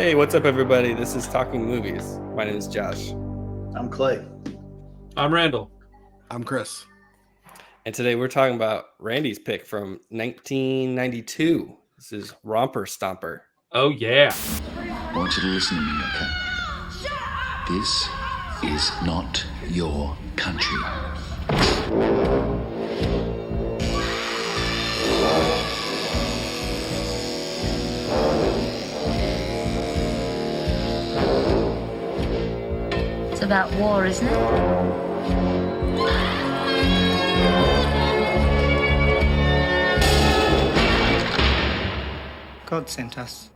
Hey, what's up, everybody? This is Talking Movies. My name is Josh. I'm Clay. I'm Randall. I'm Chris. And today we're talking about Randy's pick from 1992. This is Romper Stomper. Oh, yeah. I want you to listen to me, okay? This is not your country. It's about war, isn't it? God sent us.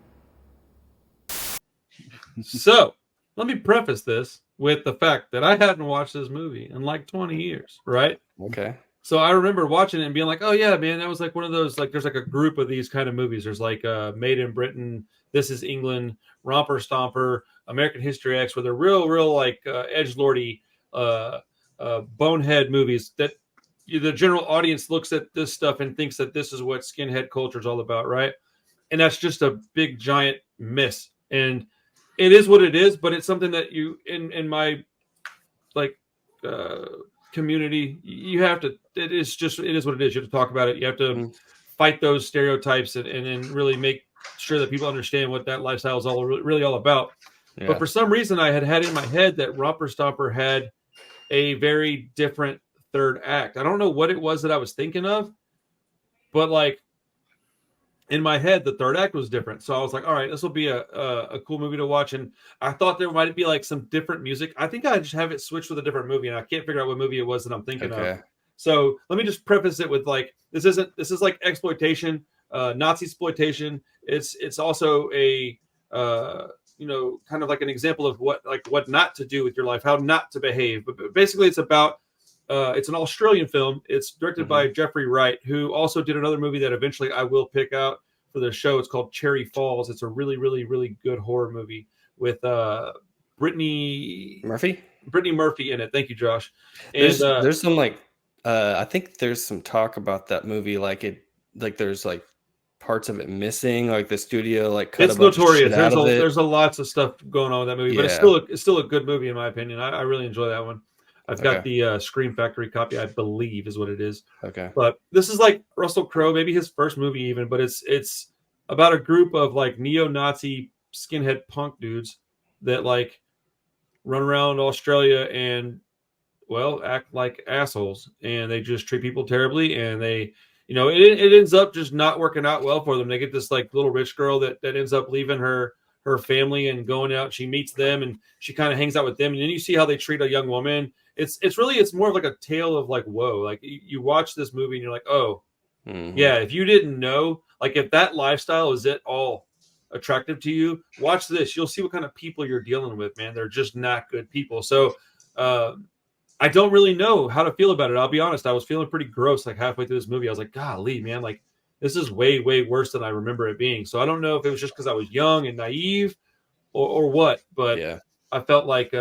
So, let me preface this with the fact that I hadn't watched this movie in like 20 years, right? Okay. So I remember watching it and being like, oh, yeah, man, that was like one of those, like, there's like a group of these kind of movies. There's like Made in Britain, This is England, Romper Stomper, American History X, where they're real like edgelordy, bonehead movies that the general audience looks at this stuff and thinks that this is what skinhead culture is all about, right? And that's just a big, giant miss. And it is what it is, but it's something that you, in my, like, community, you have to, it is what it is. You have to talk about it. You have to fight those stereotypes and really make sure that people understand what that lifestyle is really all about. Yeah. But for some reason, I had in my head that Romper Stomper had a very different third act. I don't know what it was that I was thinking of, but like in my head, the third act was different. So I was like, all right, this will be a cool movie to watch. And I thought there might be like some different music. I think I just have it switched with a different movie, and I can't figure out what movie it was that I'm thinking of. So let me just preface it with like, this is like exploitation, Nazi exploitation. It's also a kind of like an example of what not to do with your life, how not to behave. But basically, it's about it's an Australian film. It's directed by Jeffrey Wright, who also did another movie that eventually I will pick out for the show. It's called Cherry Falls. It's a really, really, really good horror movie with Brittany Murphy in it. Thank you, Josh. And there's some like I think there's some talk about that movie, there's like parts of it missing, like the studio like cut it's notorious. There's a lots of stuff going on with that movie, but it's still a good movie in my opinion. I really enjoy that one. I've got the Scream Factory copy, I believe is what it is. Okay. But this is like Russell Crowe, maybe his first movie even, but it's about a group of like neo-Nazi skinhead punk dudes that like run around Australia and, well, act like assholes. And they just treat people terribly. And they, it ends up just not working out well for them. They get this like little rich girl that ends up leaving her family and going out. She meets them and she kind of hangs out with them. And then you see how they treat a young woman. It's more of like a tale of like, whoa, like you watch this movie and you're like, oh, yeah, if you didn't know, like if that lifestyle is at all attractive to you, watch this. You'll see what kind of people you're dealing with, man. They're just not good people. So I don't really know how to feel about it. I'll be honest. I was feeling pretty gross like halfway through this movie. I was like, golly, man, like this is way, way worse than I remember it being. So I don't know if it was just because I was young and naive or what, but yeah. I felt like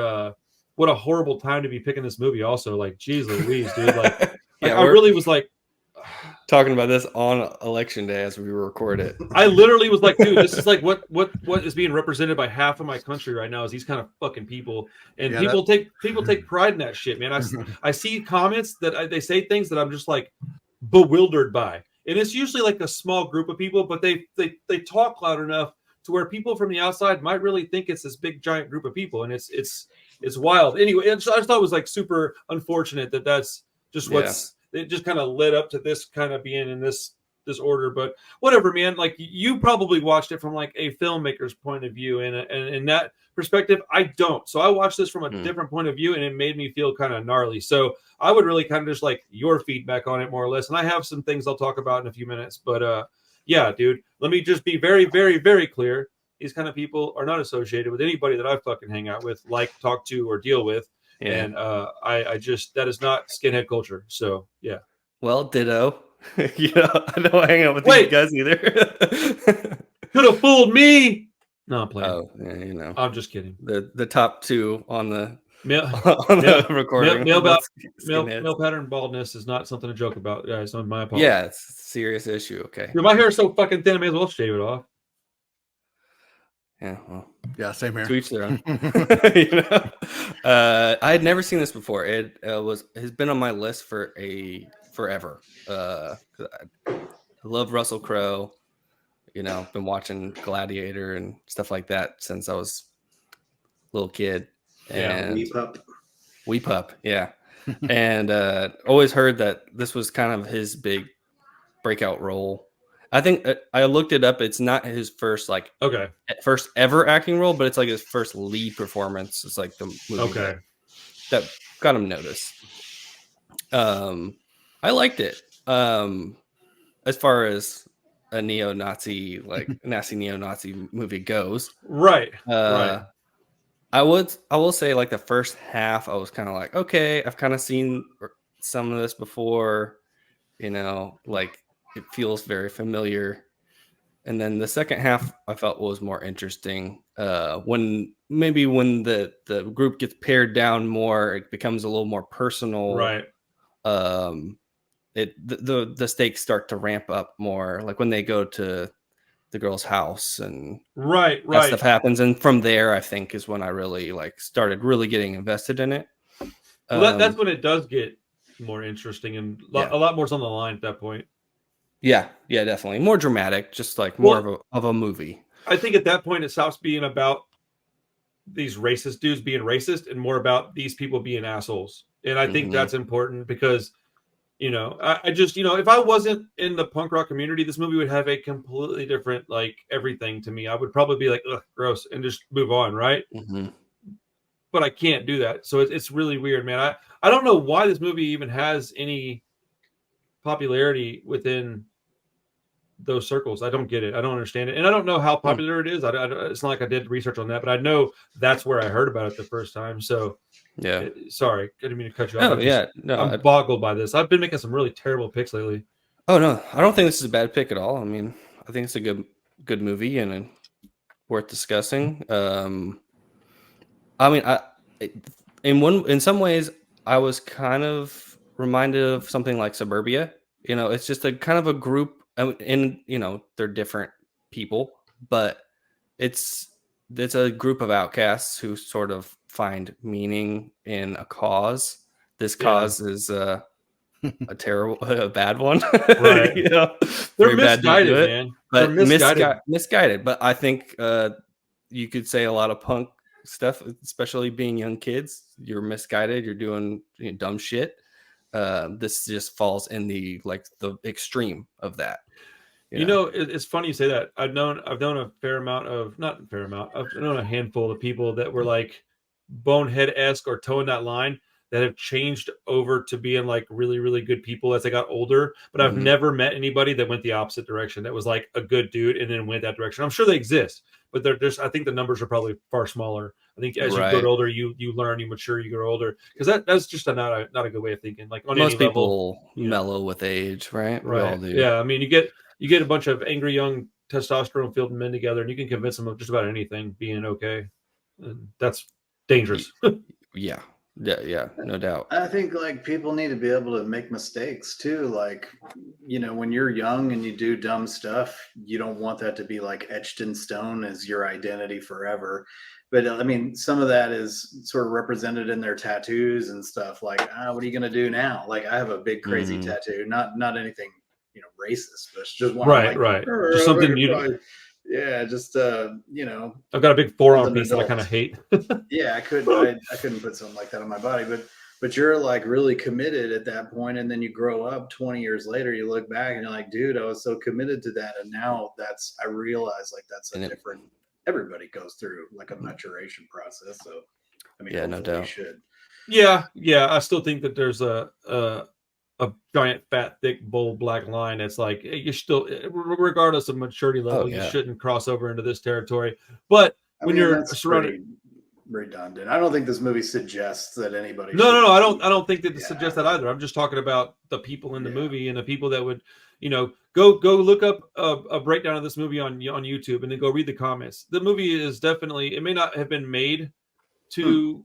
what a horrible time to be picking this movie also. Like, geez Louise, dude. Like, I really was like talking about this on election day as we record it. I literally was like, dude, this is like what is being represented by half of my country right now is these kind of fucking people. And people take pride in that shit, man. I see comments that they say things that I'm just like bewildered by. And it's usually like a small group of people, but they talk loud enough to where people from the outside might really think it's this big giant group of people. And it's wild. Anyway, I just thought it was like super unfortunate that's just it just kind of led up to this kind of being in this order. But whatever, man. Like you probably watched it from like a filmmaker's point of view, and in that perspective, I don't. So I watched this from a different point of view, and it made me feel kind of gnarly. So I would really kind of just like your feedback on it more or less. And I have some things I'll talk about in a few minutes. But yeah, dude, let me just be very, very, very clear. These kind of people are not associated with anybody that I fucking hang out with, like, talk to, or deal with. Yeah. And I just, that is not skinhead culture. So, yeah. Well, ditto. I don't hang out with these guys either. Could have fooled me. No, I'm playing. Oh, yeah, I'm just kidding. The top two on the recording. Male pattern baldness is not something to joke about, guys. On my apologies. Yeah, it's a serious issue. Okay. Dude, my hair is so fucking thin, I may as well shave it off. Yeah, well, Yeah, same here. to each their own. I had never seen this before. It has been on my list for forever. 'Cause I love Russell Crowe. Been watching Gladiator and stuff like that since I was a little kid. Yeah, And Wee Pup, yeah. And always heard that this was kind of his big breakout role. I think I looked it up. It's not his first first ever acting role, but it's like his first lead performance. It's like the movie that got him noticed. I liked it. As far as a neo-Nazi, like nasty neo-Nazi movie goes, right. I will say like the first half, I was kind of like, okay, I've kind of seen some of this before, like it feels very familiar. And then the second half I felt was more interesting. When the group gets pared down more, it becomes a little more personal. Right. The stakes start to ramp up more, like when they go to the girl's house and right that stuff happens. And from there, I think is when I really started really getting invested in it. Well, that's when it does get more interesting and a lot more's on the line at that point. Yeah, definitely more dramatic, just like more of a movie. I think at that point it stops being about these racist dudes being racist and more about these people being assholes. And I think that's important because, I just, if I wasn't in the punk rock community, this movie would have a completely different, everything to me. I would probably be like, ugh, gross, and just move on, right? Mm-hmm. But I can't do that. So it's really weird, man. I don't know why this movie even has any popularity within those circles. I don't get it. I don't understand it. And I don't know how popular it is. It's not like I did research on that, but I know that's where I heard about it the first time. So yeah, sorry, I didn't mean to cut you off. I'm boggled by this. I've been making some really terrible picks lately. Oh no, I don't think this is a bad pick at all. I mean, I think it's a good movie and worth discussing. I mean, in some ways, I was kind of reminded of something like Suburbia. It's just a kind of a group, and they're different people, but it's a group of outcasts who sort of find meaning in a cause. This cause is a bad one, right? They're misguided, man. But misguided. But I think you could say a lot of punk stuff, especially being young kids. You're misguided. You're doing dumb shit. This just falls in the extreme of that. It's funny you say that. I've known a handful of people that were like Bonehead-esque or towing that line that have changed over to being like really, really good people as they got older. But I've never met anybody that went the opposite direction. That was like a good dude and then went that direction. I'm sure they exist, but I think the numbers are probably far smaller. I think as you get older, you learn, you mature, you grow older, because that's just not a good way of thinking. Like on most people mellow with age, right? Right. We all do. Yeah. I mean, you get a bunch of angry young testosterone-filled men together, and you can convince them of just about anything being okay. And that's dangerous. Yeah, no doubt. I think people need to be able to make mistakes too. When you're young and you do dumb stuff, you don't want that to be etched in stone as your identity forever. But I mean, some of that is sort of represented in their tattoos and stuff. What are you going to do now? I have a big crazy tattoo, not anything racist, but it's just one. Right. Just something you. Yeah, just I've got a big forearm piece that I kind of hate. Yeah, I couldn't put something like that on my body, but you're really committed at that point, and then you grow up 20 years later, you look back and you're like, dude, I was so committed to that, and now I realize that's a different. Everybody goes through a maturation process, so I mean, yeah, no doubt. Should. Yeah, I still think that there's a giant, fat, thick, bold black line. It's like you're still, regardless of maturity level, you shouldn't cross over into this territory. But when you're surrounded, redundant. I don't think this movie suggests that anybody. No. I don't think that it suggests that either. I'm just talking about the people in the movie and the people that would, go look up a breakdown of this movie on YouTube and then go read the comments. The movie is definitely. It may not have been made to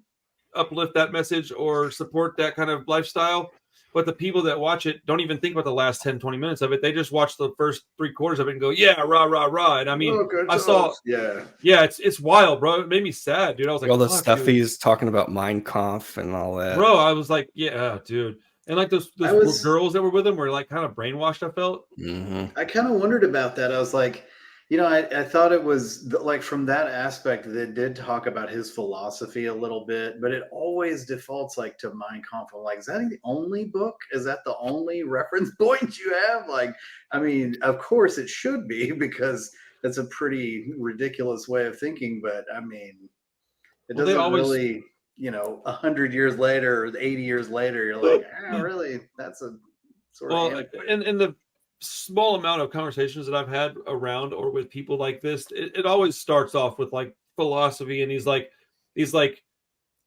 uplift that message or support that kind of lifestyle, But the people that watch it don't even think about the last 10, 20 minutes of it. They just watch the first 3/4 of it and go, yeah, rah, rah, rah. And I mean, I saw, yeah, it's wild, bro. It made me sad, dude. I was like, all the stuff he's talking about Mein Kampf and all that. Bro, I was like, yeah, dude. And like those girls that were with him were like kind of brainwashed, I felt. I kind of wondered about that. I was like, I thought it was like from that aspect, they did talk about his philosophy a little bit, but it always defaults like to Mein Kampf. I'm like, is that the only book? Is that the only reference point you have? Like, I mean, of course it should be, because that's a pretty ridiculous way of thinking. But I mean, it doesn't really, 100 years later or 80 years later, you're like, really? That's a sort of. In the small amount of conversations that I've had around or with people like this, it always starts off with like philosophy and these like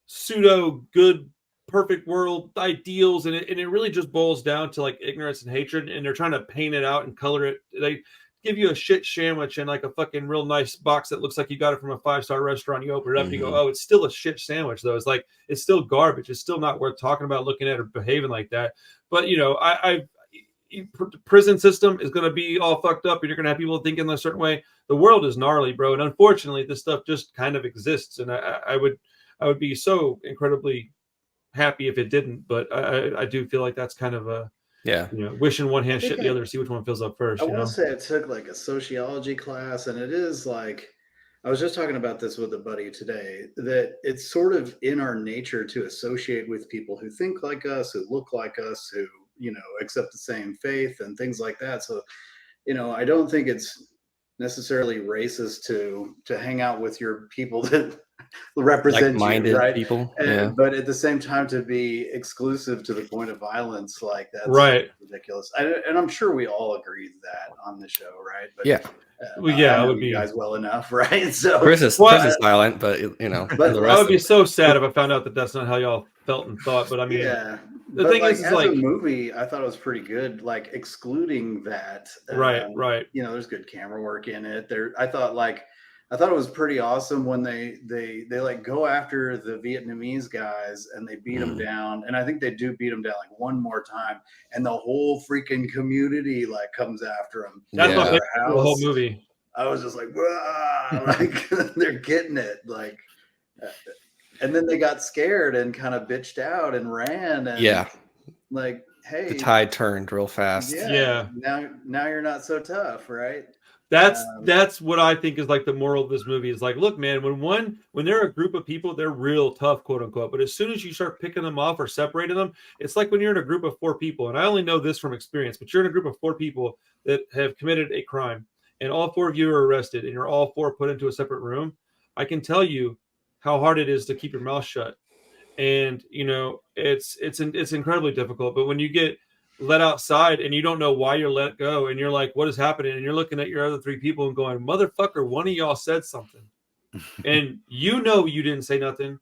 pseudo good perfect world ideals, and it really just boils down to like ignorance and hatred, and they're trying to paint it out and color it. They give you a shit sandwich and like a fucking real nice box that looks like you got it from a 5-star restaurant. You open it up and you go, oh, it's still a shit sandwich though. It's like, it's still garbage. It's still not worth talking about, looking at, or behaving like that. But prison system is going to be all fucked up and you're going to have people thinking a certain way. The world is gnarly, bro. And unfortunately this stuff just kind of exists. And I would be so incredibly happy if it didn't, but I do feel like that's kind of a, wishing one hand shit the other, see which one fills up first. I will say I took like a sociology class, and it is like, I was just talking about this with a buddy today, that it's sort of in our nature to associate with people who think like us, who look like us, who accept the same faith and things like that. So, I don't think it's necessarily racist to hang out with your people that represent you, right? People. But at the same time, to be exclusive to the point of violence, like that's ridiculous. And I'm sure we all agree that on the show, right? But I would be, you guys well enough, right? So Chris is silent, but but I would be so sad if I found out that that's not how y'all felt and thought. But I mean, the thing is like a movie, I thought it was pretty good. Like excluding that, right. There's good camera work in it. I thought it was pretty awesome when they like go after the Vietnamese guys and they beat them down. And I think they do beat them down like one more time, and the whole freaking community like comes after them. That's the whole movie. I was just like, wow, like they're getting it, like. And then they got scared and kind of bitched out and ran. And like, hey, the tide turned real fast. Yeah. Now you're not so tough, right? That's what I think is like the moral of this movie is like, look, man, when they're a group of people, they're real tough, quote unquote. But as soon as you start picking them off or separating them, it's like when you're in a group of 4 people. And I only know this from experience, but you're in a group of 4 people that have committed a crime, and all 4 of you are arrested, and you're all 4 put into a separate room. I can tell you how hard it is to keep your mouth shut. And, it's incredibly difficult. But when you get let outside and you don't know why you're let go, and you're like, what is happening? And you're looking at your other 3 people and going, motherfucker, one of y'all said something. And you didn't say nothing.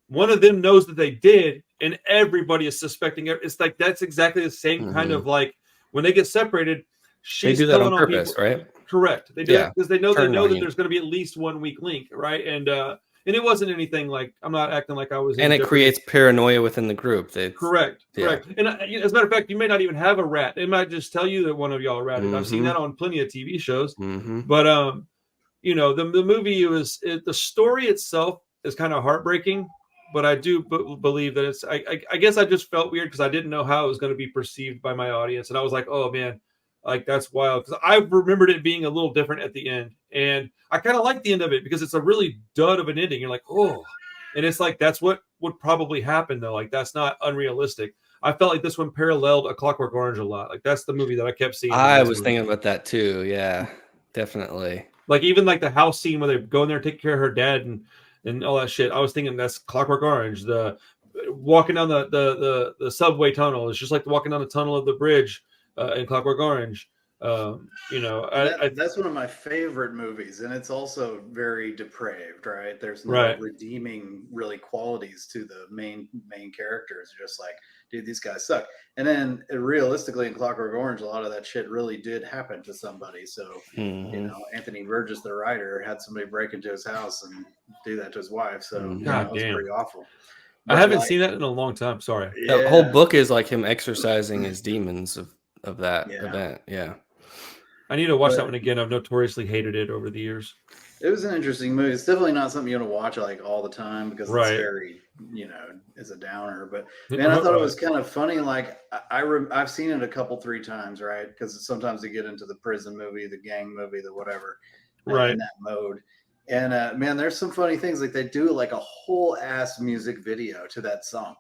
One of them knows that they did, and everybody is suspecting it. It's like, that's exactly the same kind of like when they get separated. They do that on purpose, right? Correct. They do it because they know that there's going to be at least one weak link, right? And it wasn't anything like, I'm not acting like I was. And it creates paranoia within the group. Correct. And as a matter of fact, you may not even have a rat. They might just tell you that one of y'all ratted. I've seen that on plenty of TV shows. But the movie the story itself is kind of heartbreaking. But I do believe that it's. I guess I just felt weird because I didn't know how it was going to be perceived by my audience, and I was like, oh man. Like, that's wild, because I remembered it being a little different at the end, and I kind of like the end of it because it's a really dud of an ending. You're like, oh, and it's like that's what would probably happen though. Like, that's not unrealistic. I felt like this one paralleled A Clockwork Orange a lot. Like, that's the movie that I kept seeing. I was thinking about that too. Yeah, definitely. Like, even like the house scene where they go in there and take care of her dad and all that shit. I was thinking that's Clockwork Orange. The walking down the subway tunnel is just like walking down the tunnel of the bridge. In Clockwork Orange, that's one of my favorite movies, and it's also very depraved, right? There's no redeeming really qualities to the main characters. Just like, dude, these guys suck. And then realistically, in Clockwork Orange, a lot of that shit really did happen to somebody. So Anthony Burgess, the writer, had somebody break into his house and do that to his wife. So that was pretty awful. I haven't seen that in a long time. Sorry. The whole book is like him exercising his demons of that Yeah. event. Yeah. I need to watch that one again. I've notoriously hated it over the years. It was an interesting movie. It's definitely not something you want to watch like all the time because Right. it's very, it's a downer. But man, I thought it was kind of funny. Like I've seen it a couple, 3 times, right? Because sometimes they get into the prison movie, the gang movie, the whatever, Right. in that mode. And man, there's some funny things. Like they do like a whole ass music video to that song.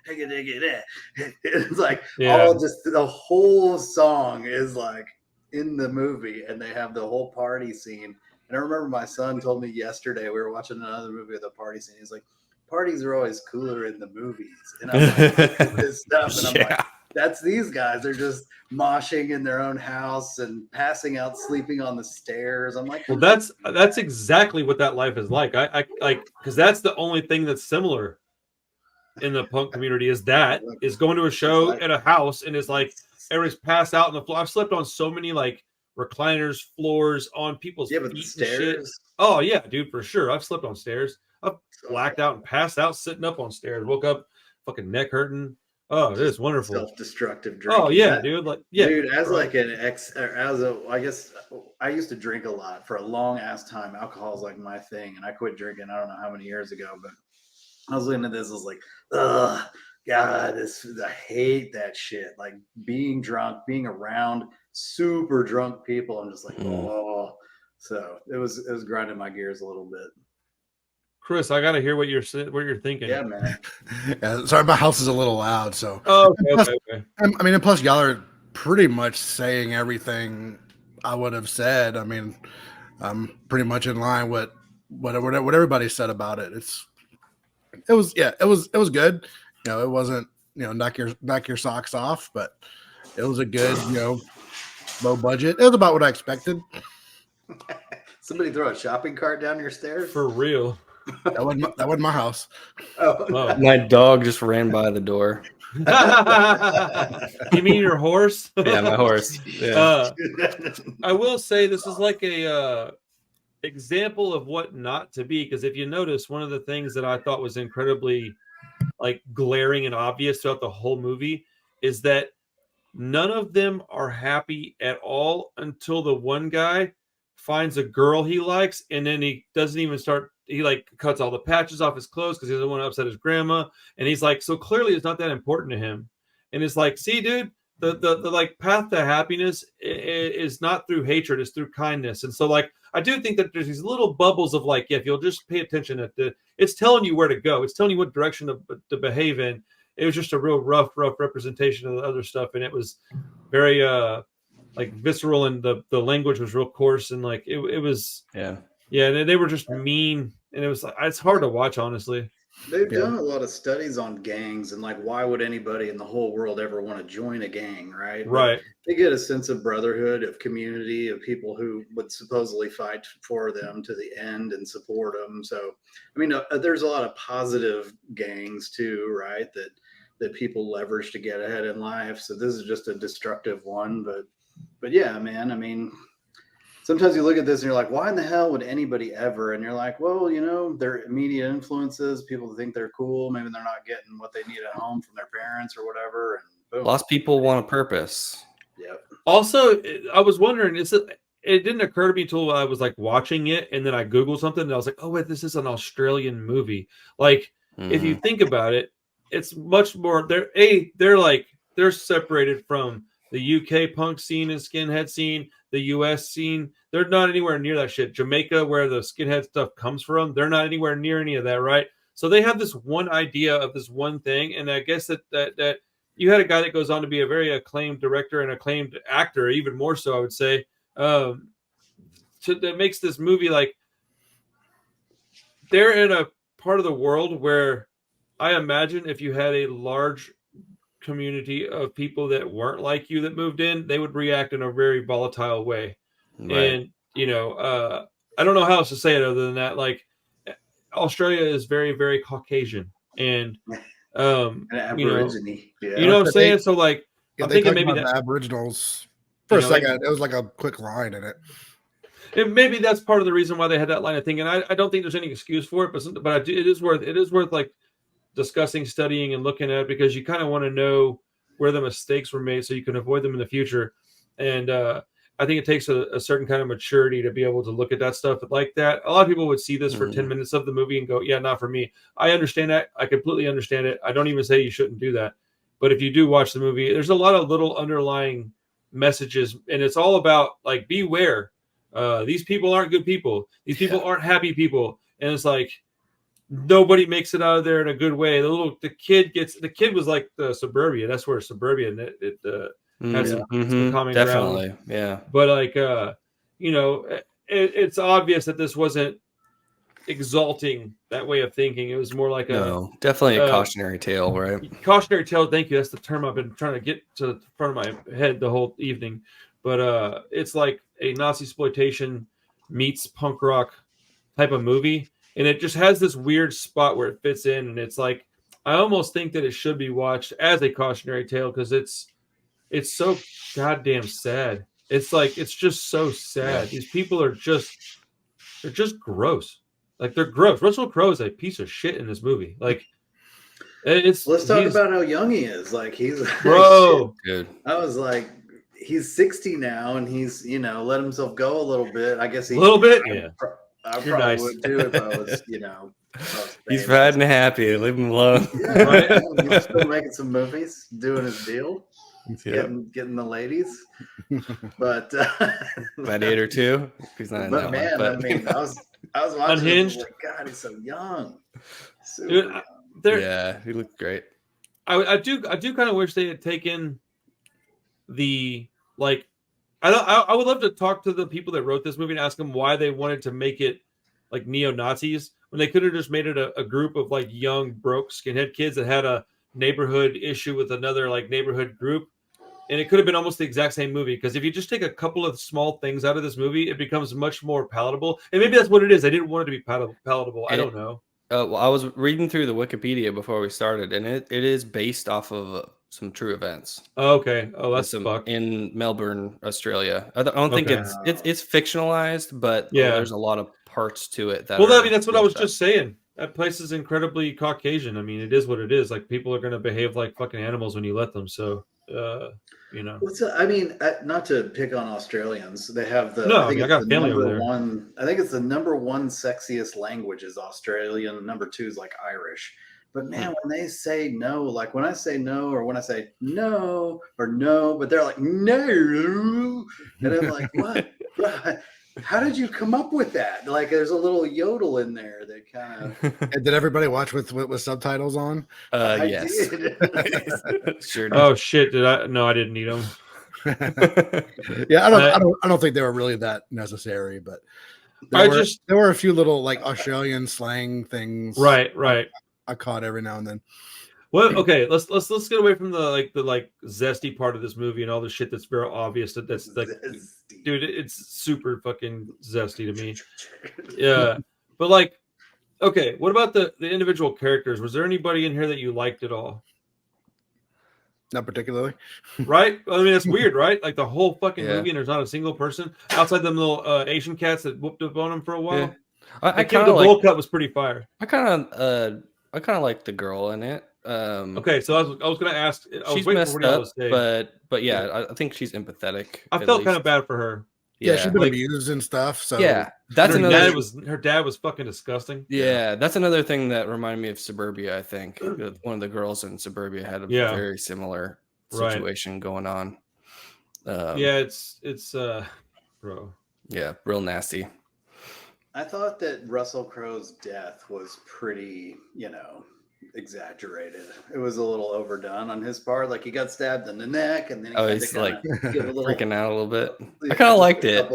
It's like all just the whole song is like in the movie, and they have the whole party scene. And I remember my son told me yesterday, we were watching another movie with a party scene. He's like, parties are always cooler in the movies. And I'm like, look at this stuff. And I'm like, that's these guys. They're just moshing in their own house and passing out, sleeping on the stairs. I'm like, well, that's exactly what that life is like. I like, because that's the only thing that's similar in the punk community is going to a show at a house and is like everybody's passed out on the floor. I've slept on so many like recliners, floors, on people's feet but the and stairs. Shit. Oh yeah, dude, for sure. I've slept on stairs. I've blacked out and passed out sitting up on stairs. Woke up, fucking neck hurting. Oh, it is wonderful. Self-destructive drinking. Oh yeah, dude. Like dude, as like an I guess I used to drink a lot for a long ass time. Alcohol is like my thing, and I quit drinking. I don't know how many years ago, but I was looking at this. I was like, ugh, God, I hate that shit. Like being drunk, being around super drunk people. I'm just like, oh. So it was grinding my gears a little bit. Chris, I gotta hear what you're thinking. Yeah, man. Yeah, sorry, my house is a little loud. So, okay. I mean, and plus, y'all are pretty much saying everything I would have said. I mean, I'm pretty much in line with what everybody said about it. It was good. It wasn't knock your socks off, but it was a good low budget. It was about what I expected. Somebody throw a shopping cart down your stairs for real. That wasn't my house. Oh. My dog just ran by the door. You mean your horse? Yeah, my horse. Yeah. I will say this is like a example of what not to be, because if you notice, one of the things that I thought was incredibly like glaring and obvious throughout the whole movie is that none of them are happy at all until the one guy finds a girl he likes, and then he doesn't even start. He like cuts all the patches off his clothes because he doesn't want to upset his grandma, and he's like, so clearly it's not that important to him. And it's like, see, dude, the like path to happiness is not through hatred, it's through kindness. And so like I do think that there's these little bubbles of like, if you'll just pay attention, it's telling you where to go, it's telling you what direction to behave in. It was just a real rough representation of the other stuff, and it was very like visceral, and the language was real coarse, and like it was and they were just mean, and it was like, it's hard to watch, honestly. They've done a lot of studies on gangs and like why would anybody in the whole world ever want to join a gang, right? Right. But they get a sense of brotherhood, of community, of people who would supposedly fight for them to the end and support them. So, I mean, there's a lot of positive gangs too, right? That people leverage to get ahead in life. So this is just a destructive one, but yeah, man, I mean, sometimes you look at this and you're like, why in the hell would anybody ever? And you're like, well, their immediate influences, people think they're cool. Maybe they're not getting what they need at home from their parents or whatever. And boom. Lost people want a purpose. Yep. Also, I was wondering, it didn't occur to me until I was like watching it, and then I Googled something and I was like, oh wait, this is an Australian movie. Like, if you think about it, it's much more, they're separated from the UK punk scene and skinhead scene, the US scene. They're not anywhere near that shit. Jamaica, where the skinhead stuff comes from, they're not anywhere near any of that, right? So they have this one idea of this one thing, and I guess that you had a guy that goes on to be a very acclaimed director and acclaimed actor, even more so, I would say, that makes this movie like they're in a part of the world where I imagine if you had a large community of people that weren't like you that moved in, they would react in a very volatile way. Right. And I don't know how else to say it other than that. Like, Australia is very, very Caucasian, and Aborigine. You know what I'm saying? So like, I'm thinking maybe that Aboriginals for a second, it was like a quick line in it. And maybe that's part of the reason why they had that line of thinking. I don't think there's any excuse for it, but it is worth like discussing, studying, and looking at, because you kind of want to know where the mistakes were made so you can avoid them in the future. And I think it takes a certain kind of maturity to be able to look at that stuff like that. A lot of people would see this for 10 minutes of the movie and go, yeah, not for me. I understand that. I completely understand it. I don't even say you shouldn't do that. But if you do watch the movie, there's a lot of little underlying messages, and it's all about like, beware. These people aren't good people. These people aren't happy people. And it's like, nobody makes it out of there in a good way. The kid was like the Suburbia. That's where Suburbia has some common definitely ground. yeah. But like it's obvious that this wasn't exalting that way of thinking. It was more like definitely a cautionary tale, right? Cautionary tale. Thank you. That's the term I've been trying to get to the front of my head the whole evening. But it's like a Nazi exploitation meets punk rock type of movie. And it just has this weird spot where it fits in. And it's like, I almost think that it should be watched as a cautionary tale, because it's so goddamn sad. It's like, it's just so sad. These people they're just gross. Like, they're gross. Russell Crowe is a piece of shit in this movie. Like, let's talk about how young he is. Like, he's bro. Good. I was like, he's 60 now, and he's let himself go a little bit. I guess a little bit. I probably would too if I was, He's fat and happy. Leave him alone. Yeah, right. He's still making some movies, doing his deal, getting the ladies. But Gladiator 2. He's not in that man, one. I mean, I was watching. Unhinged. Like, God, he's so young. Dude, he looked great. I do kind of wish they had taken the like. I would love to talk to the people that wrote this movie and ask them why they wanted to make it like neo-Nazis when they could have just made it a group of like young broke skinhead kids that had a neighborhood issue with another like neighborhood group, and it could have been almost the exact same movie. Because if you just take a couple of small things out of this movie, it becomes much more palatable. And maybe that's what it is. I didn't want it to be palatable. I don't know. Well, I was reading through the Wikipedia before we started, and it is based off of some true events. Oh, okay. Oh, that's fucked. In Melbourne, Australia. I don't think it's fictionalized, but there's a lot of parts to it. That's what I was just saying. That place is incredibly Caucasian. I mean, it is what it is. Like, people are going to behave like fucking animals when you let them. So, I mean, not to pick on Australians, they have I got family over there. I think it's the number one sexiest language is Australian. Number two is like Irish. But man, when they say no, like when I say no, or when I say no or no, but they're like no, and I'm like, what? How did you come up with that? Like, there's a little yodel in there that kind of. And did everybody watch with subtitles on? Yes. Sure did. Oh shit! Did I? No, I didn't need them. Yeah, I don't think they were really that necessary, but there were a few little like Australian slang things. Right. I caught every now and then. Well, okay, let's get away from the zesty part of this movie and all the shit that's very obvious that's like, dude, it's super fucking zesty to me. Yeah, but like, okay, what about the individual characters? Was there anybody in here that you liked at all? Not particularly. Right? I mean, it's weird, right? Like the whole fucking movie, and there's not a single person outside them little Asian cats that whooped up on him for a while. Yeah. I kind of the bowl cut was pretty fire. I kind of like the girl in it. Okay, so I was going to ask. She's messed up, but yeah, I think she's empathetic. I felt kind of bad for her. Yeah, she's been abused and stuff. So yeah, that's her dad was fucking disgusting. Yeah, that's another thing that reminded me of Suburbia. I think one of the girls in Suburbia had a very similar situation going on. It's bro. Yeah, real nasty. I thought that Russell Crowe's death was pretty, exaggerated. It was a little overdone on his part. Like, he got stabbed in the neck, and then he's like freaking out a little bit. I kind of liked it.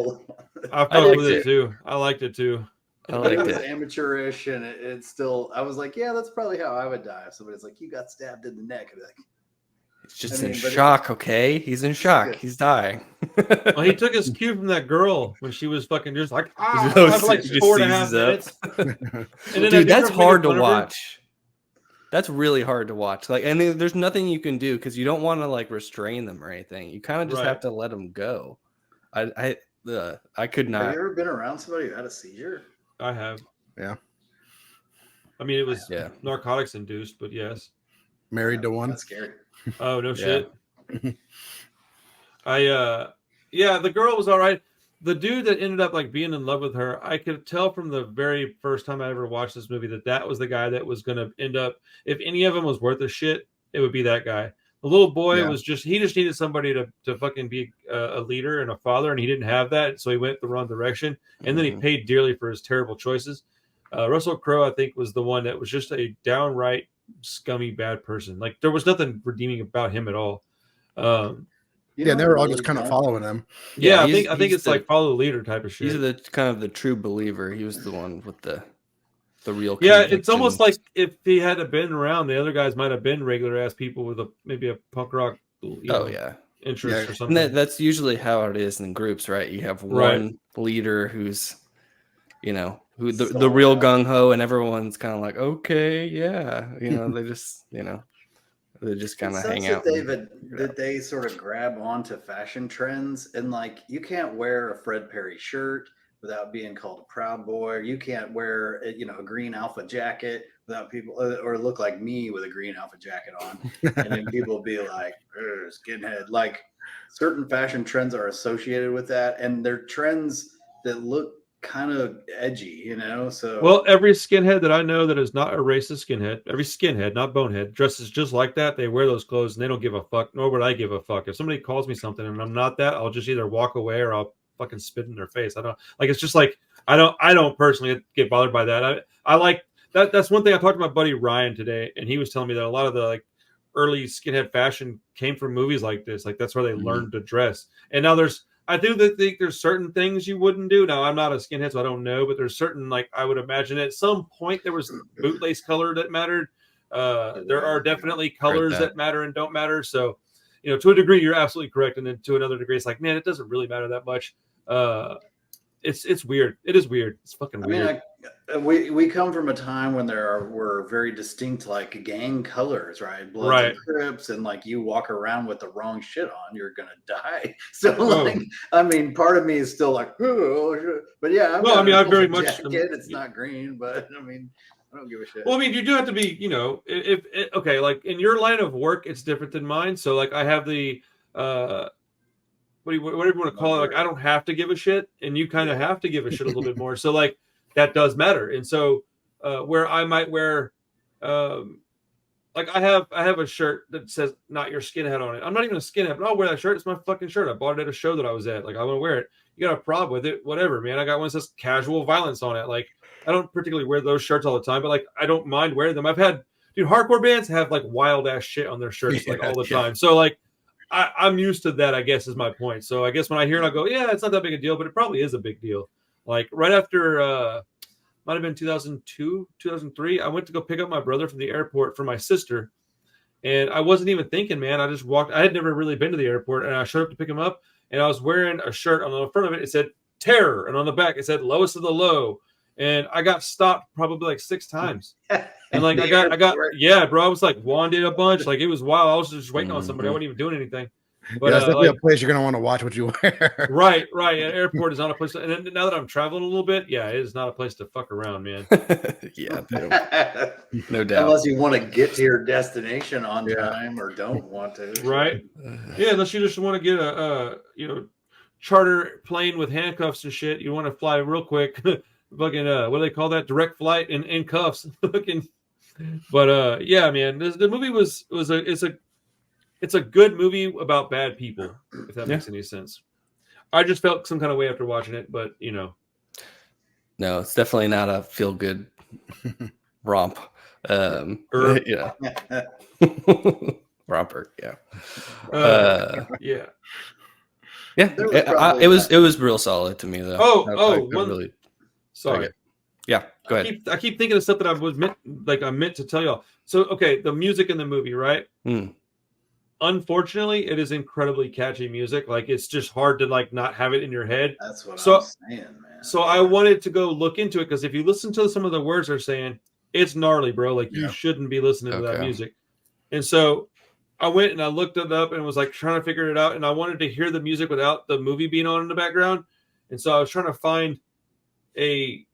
I fucked with it too. I liked it too. I liked it was it. Amateurish, and it's still. I was like, yeah, that's probably how I would die. If somebody's like, you got stabbed in the neck, I'd be like. He's just in shock, okay? He's in shock. He's dying. Well, he took his cue from that girl when she was fucking just like, for like 4.5 minutes. Dude, that's hard to watch. That's really hard to watch. Like, and there's nothing you can do because you don't want to like restrain them or anything. You kind of just have to let them go. I could not. Have you ever been around somebody who had a seizure? I have. Yeah. I mean, it was Yeah. narcotics induced, but yes. Married to one. That's scary. Oh no Yeah. shit. Yeah, the girl was all right. The dude that ended up like being in love with her, I could tell from the very first time I ever watched this movie that was the guy that was going to end up. If any of them was worth a shit, it would be that guy. The little boy Yeah. was just needed somebody to fucking be a leader and a father, and he didn't have that, so he went the wrong direction, and then he paid dearly for his terrible choices. Russell Crowe, I think, was the one that was just a downright scummy bad person. Like there was nothing redeeming about him at all. Yeah, they were all just kind of following him. Yeah, I he's- think he's it's the- like follow the leader type of shit. He's the kind of the true believer. He was the one with the real. Yeah, it's almost convictions. like if he had been around, the other guys might have been regular ass people with maybe a punk rock interest or something. And that's usually how it is in groups, right? You have one leader who's, who the real gung ho, and everyone's kind of like, okay, yeah, they just, they just kind of hang out. That they sort of grab onto fashion trends, and like you can't wear a Fred Perry shirt without being called a Proud Boy. You can't wear a green Alpha jacket without people or look like me with a green Alpha jacket on, and then people be like, skinhead. Like certain fashion trends are associated with that, and they're trends that look kind of edgy, so well, every skinhead that I know that is not a racist skinhead, every skinhead, not bonehead, dresses just like that. They wear those clothes and they don't give a fuck, nor would I give a fuck. If somebody calls me something and I'm not that, I'll just either walk away or I'll fucking spit in their face. I don't like, it's just like I don't personally get bothered by that. I like that. That's one thing I talked to my buddy Ryan today, and he was telling me that a lot of the like early skinhead fashion came from movies like this. Like that's where they learned to dress. And now I do think there's certain things you wouldn't do. Now, I'm not a skinhead, so I don't know, but there's certain, like, I would imagine at some point there was bootlace color that mattered. There are definitely colors that matter and don't matter. So, to a degree, you're absolutely correct. And then to another degree, it's like, man, it doesn't really matter that much. It's weird. It is weird. It's fucking weird. I mean, we come from a time when were very distinct like gang colors, right? Bloods and Crips, and like you walk around with the wrong shit on, you're gonna die. So like, I mean, part of me is still like, oh, but yeah. I very much. It's not green, but I mean, I don't give a shit. Well, I mean, you do have to be, okay, like in your line of work, it's different than mine. So like, I have the whatever you want to call it, like I don't have to give a shit, and you kind of have to give a shit a little bit more. So like that does matter. And so where I might wear like I have a shirt that says "Not Your Skinhead" on it. I'm not even a skinhead, but I'll wear that shirt. It's my fucking shirt. I bought it at a show that I was at. Like I want to wear it. You got a problem with it? Whatever, man. I got one that says "Casual Violence" on it. Like I don't particularly wear those shirts all the time, but like I don't mind wearing them. I've had hardcore bands have like wild ass shit on their shirts like all the time. So like I'm used to that, I guess, is my point. So I guess when I hear it, I go, yeah, it's not that big a deal, but it probably is a big deal. Like right after, might have been 2002, 2003, I went to go pick up my brother from the airport for my sister. And I wasn't even thinking, man. I just walked. I had never really been to the airport, and I showed up to pick him up, and I was wearing a shirt. On the front of it, it said "Terror," and on the back, it said "Lowest of the Low." And I got stopped probably like 6 times. And like I got yeah, bro. I was like wanded a bunch. Like it was wild. I was just waiting on somebody. I wasn't even doing anything. But that's definitely a place you're gonna want to watch what you wear. Right. An airport is not a place. And then, now that I'm traveling a little bit, yeah, it is not a place to fuck around, man. Yeah, no doubt. Unless you want to get to your destination on time or don't want to. Right. Yeah, unless you just want to get a charter plane with handcuffs and shit. You want to fly real quick. Fucking what do they call that? Direct flight in cuffs. But yeah, man, the movie it's a good movie about bad people, if that makes any sense. I just felt some kind of way after watching it, but no, it's definitely not a feel good romp. Yeah. Romper, yeah. Yeah. It was real solid to me though. Sorry. Yeah, go ahead. I keep thinking of stuff that I meant to tell y'all. So okay, the music in the movie, right? Unfortunately, it is incredibly catchy music. Like it's just hard to like not have it in your head. That's what I'm saying, man. So I wanted to go look into it because if you listen to some of the words they're saying, it's gnarly, bro. Like you shouldn't be listening to that music. And so I went and I looked it up and was like trying to figure it out. And I wanted to hear the music without the movie being on in the background. And so I was trying to find a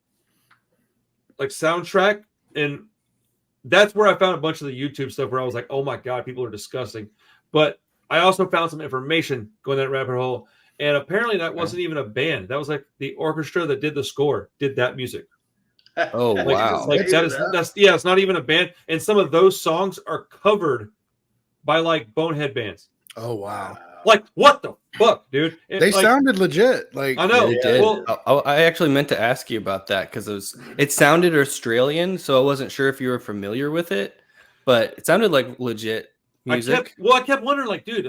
like soundtrack, and that's where I found a bunch of the YouTube stuff where I was like, oh my God, people are disgusting. But I also found some information going that rabbit hole. And apparently that wasn't even a band. That was like the orchestra that did the score, did that music. Oh, Like, wow. like it's not even a band. And some of those songs are covered by like bonehead bands. Oh wow. Like, what the fuck, dude? They sounded legit. Like I know. They did. Well, I actually meant to ask you about that because it sounded Australian, so I wasn't sure if you were familiar with it, but it sounded like legit music. I kept wondering, like, dude,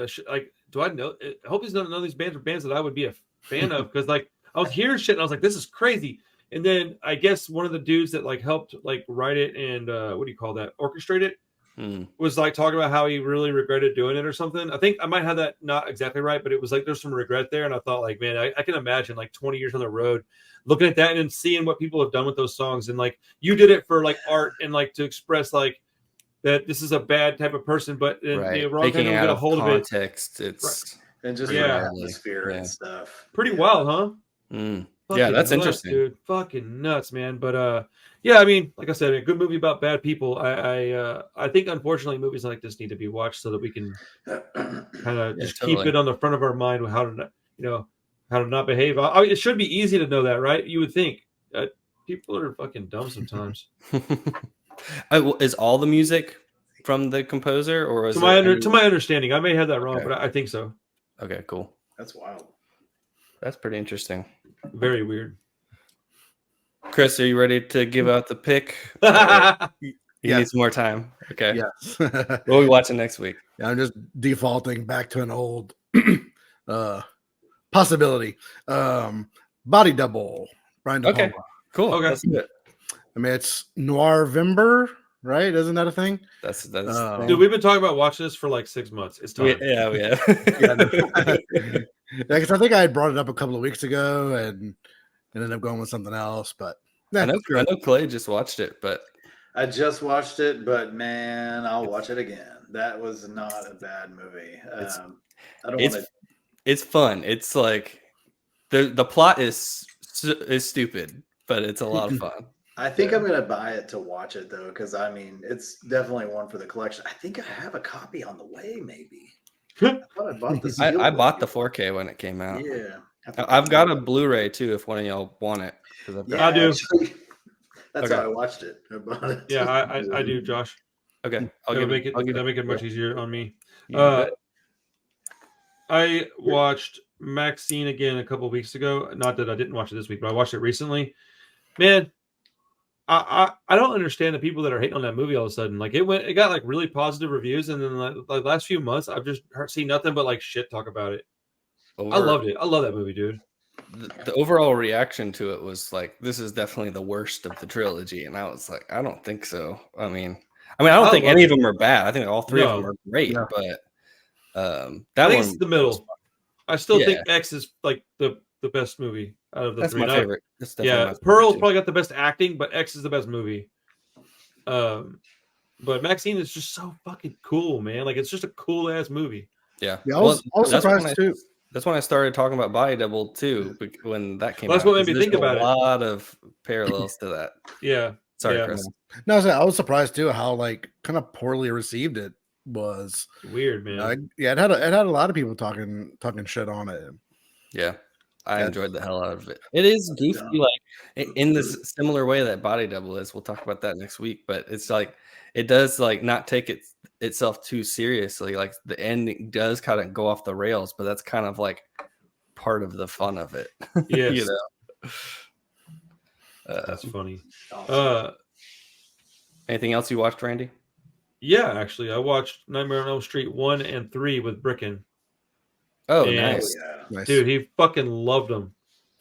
do I know? I hope these none of these bands are bands that I would be a fan of, because like I was hearing shit and I was like, this is crazy. And then I guess one of the dudes that like helped like write it and what do you call that? Orchestrate it. Was like talking about how he really regretted doing it or something. I think I might have that not exactly right, but it was like there's some regret there. And I thought, like, man, I can imagine like 20 years on the road looking at that and then seeing what people have done with those songs. And like you did it for like art and like to express like that this is a bad type of person, but the wrong taking time to out get a of hold context, of it. it's and just Yeah. atmosphere and stuff. Pretty wild, huh? Yeah, that's nuts, interesting, dude. Fucking nuts, man. But yeah, I mean, like I said, a good movie about bad people. I think unfortunately movies like this need to be watched so that we can kind of just keep it on the front of our mind with how to, how to not behave. It should be easy to know that, right? You would think. People are fucking dumb sometimes. Is all the music from the composer, or is to my understanding? I may have that wrong, but I think so. Okay, cool. That's wild. That's pretty interesting. Very weird. Chris, are you ready to give out the pick? You need some more time. Okay. Yes. What are we watching next week? Yeah, I'm just defaulting back to an old possibility. Body Double. Brian De Okay. Palma. Cool. Okay. Let's do it. I mean, it's Noirvember, right? Isn't that a thing? That's Dude, we've been talking about watching this for like 6 months. It's time. Yeah. Because I think I had brought it up a couple of weeks ago and ended up going with something else. But I know Clay just watched it, but I just watched it, but man, I'll watch it again. That was not a bad movie. I don't want to. It's fun. It's like the plot is stupid, but it's a lot of fun. I think I'm gonna buy it to watch it though, because I mean, it's definitely one for the collection. I think I have a copy on the way, maybe. I thought I bought the. I bought the 4K when it came out. Yeah, I've got a Blu-ray too. If one of y'all want it, I do. Actually, that's how I watched it. I bought it. Yeah, I do, Josh. Okay, I'll make it much easier on me. I watched Maxine again a couple weeks ago. Not that I didn't watch it this week, but I watched it recently. Man, I don't understand the people that are hating on that movie all of a sudden. Like it got like really positive reviews, and then like last few months, I've just seen nothing but like shit talk about it. I loved it. I love that movie, dude. The overall reaction to it was like, this is definitely the worst of the trilogy, and I was like, I don't think so. I mean, I don't think any of them are bad. I think all three of them are great, but that I think one it's the middle. I still think X is like the best movie out of the three. That's my favorite. Yeah, Pearl's probably got the best acting, but X is the best movie. But Maxine is just so fucking cool, man. Like it's just a cool ass movie. Yeah, I was surprised too. That's when I started talking about Body Double too, when that came out. That's what made me think about it. A lot of parallels to that. Yeah. Sorry, Chris. No, I was surprised too how like kind of poorly received it was. Weird, man. It had a lot of people talking shit on it. Yeah. I enjoyed the hell out of it. It is goofy, like in this similar way that Body Double is. We'll talk about that next week, but it's like it does like not take itself too seriously. Like the ending does kind of go off the rails, but that's kind of like part of the fun of it. Yes. That's funny. Anything else you watched, Randy? Yeah, actually, I watched Nightmare on Elm Street 1 and 3 with Bricken. Oh, and, nice. Dude, he fucking loved them.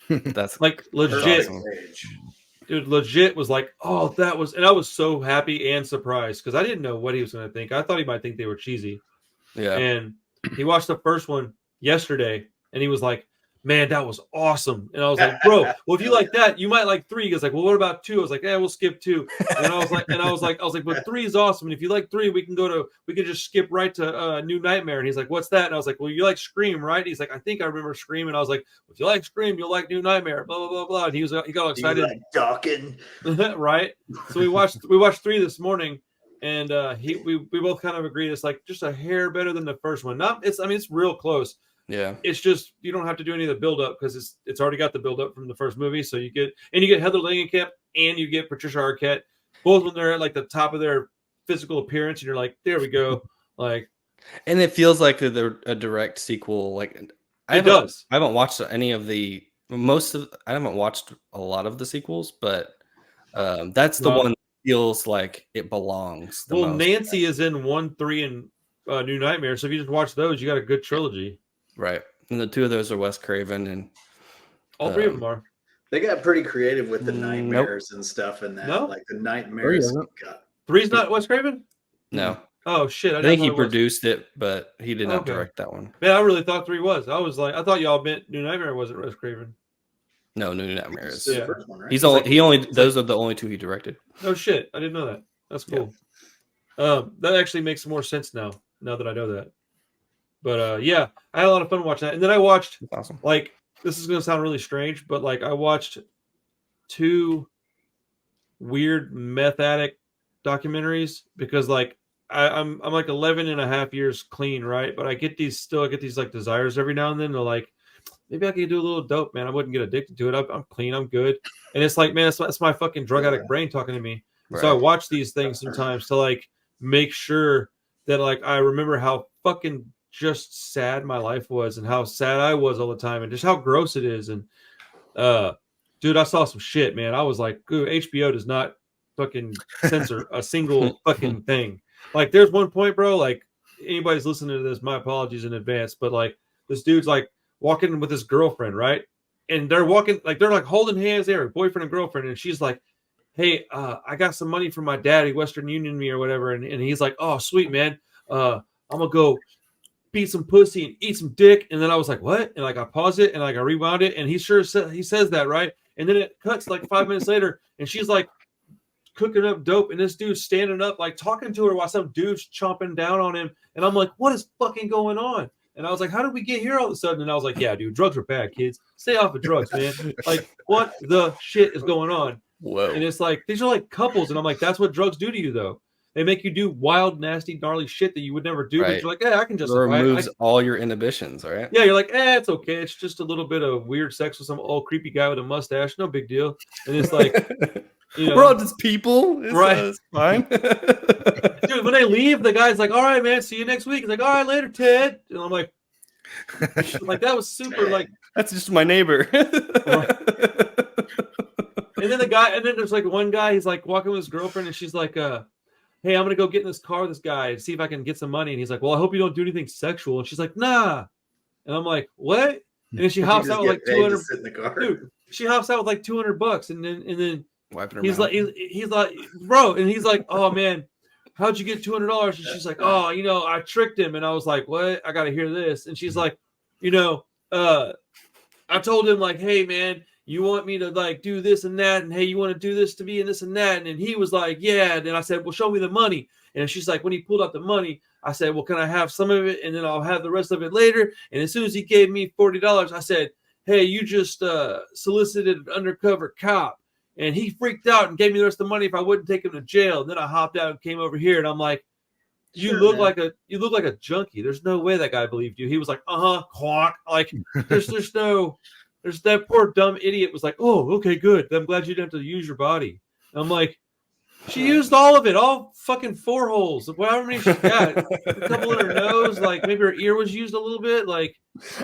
That's like legit. awesome. Dude, legit was like, oh, that was, and I was so happy and surprised because I didn't know what he was going to think. I thought he might think they were cheesy. Yeah. And he watched the first one yesterday and he was like, man, that was awesome. And I was like, bro, well, if you like that, you might like 3. He goes like, well, what about 2? I was like, yeah, we'll skip 2. And I was like, but 3 is awesome. And if you like 3, we can just skip right to New Nightmare. And he's like, what's that? And I was like, well, you like Scream, right? And he's like, I think I remember Scream. And I was like, if you like Scream, you'll like New Nightmare, blah, blah, blah, blah. And he got excited. You like Talkin. Right. So we watched 3 this morning and we both kind of agreed it's like just a hair better than the first one. It's real close. Yeah. It's just you don't have to do any of the build up because it's already got the build up from the first movie. So you get Heather Langenkamp and you get Patricia Arquette, both when they're at like the top of their physical appearance, and you're like, there we go. Like, and it feels like they're a direct sequel. Like I haven't watched any of the I haven't watched a lot of the sequels, but that's the one that feels like it belongs the most. Nancy is in 1, 3, and New Nightmare. So if you just watch those, you got a good trilogy. Right. And the 2 of those are Wes Craven, and all 3 of them are. They got pretty creative with the nightmares and stuff in that. No? Like the nightmares. 3's not Wes Craven? No. Oh shit! I think he produced it, but he did not direct that one. Man, I really thought 3 was. I was like, I thought y'all meant New Nightmare wasn't Wes Craven. No, New Nightmare is the first one, right? Those are the only 2 he directed. Oh shit! I didn't know that. That's cool. Yeah. That actually makes more sense now that I know that. But yeah, I had a lot of fun watching that, and then I watched. That's awesome. Like, this is gonna sound really strange, but like I watched 2 weird meth addict documentaries because like I'm like 11 and a half years clean, right? But I get these like desires every now and then. They're like, maybe I could do a little dope, man. I wouldn't get addicted to it. I'm clean. I'm good. And it's like, man, that's my fucking drug addict brain talking to me. Right. So I watch these things sometimes to like make sure that like I remember how fucking just sad my life was and how sad I was all the time and just how gross it is. And dude, I saw some shit, man. I was like, ooh, HBO does not fucking censor a single fucking thing. Like, there's one point, bro, like, anybody's listening to this, my apologies in advance, but, like, this dude's, like, walking with his girlfriend, right? And they're walking, like, they're, like, holding hands there, boyfriend and girlfriend, and she's like, hey, I got some money from my daddy, Western Union me or whatever, and he's like, oh, sweet, man, I'm gonna go beat some pussy and eat some dick, and then I was like, what? And, like, I paused it, and, like, I rewound it, and he says that, right? And then it cuts, like, 5 minutes later, and she's, like, cooking up dope, and this dude's standing up like talking to her while some dude's chomping down on him, and I'm like, what is fucking going on? And I was like, how did we get here all of a sudden? And I was like, yeah, dude, drugs are bad, kids. Stay off of drugs, man. Like, what the shit is going on? Whoa. And it's like, these are like couples, and I'm like, that's what drugs do to you, though. They make you do wild, nasty, gnarly shit that you would never do. Right. But you're like, I can just removes all your inhibitions, right? Yeah, you're like, it's okay. It's just a little bit of weird sex with some old creepy guy with a mustache. No big deal. And it's like, you know, we're all just people. It's fine. Dude, when they leave, the guy's like, all right, man, see you next week. He's like, all right, later, Ted. And I'm like that was super, like, that's just my neighbor. And then there's like one guy, he's like walking with his girlfriend, and she's like, hey, I'm gonna go get in this car with this guy and see if I can get some money. And he's like, well, I hope you don't do anything sexual. And she's like, nah. And I'm like, what? And then she hops out with like 200. Dude, she hops out with like $200, and then he's like, bro, and he's like, oh man, how'd you get $200? And she's like, oh, I tricked him. And I was like, what? I gotta hear this. And she's like, I told him like, hey man, you want me to like do this and that, and hey, you want to do this to me and this and that. And then he was like, yeah. And then I said, well, show me the money. And she's like, when he pulled out the money, I said, well, can I have some of it? And then I'll have the rest of it later. And as soon as he gave me $40, I said, hey, you just solicited an undercover cop. And he freaked out and gave me the rest of the money if I wouldn't take him to jail. And then I hopped out and came over here, and I'm like, you look like a junkie. There's no way that guy believed you. He was like, clock. Like, there's that poor dumb idiot was like, oh, okay, good. I'm glad you didn't have to use your body. And I'm like, she used all of it, all fucking 4 holes. However many she got. A couple in her nose, like maybe her ear was used a little bit. Like,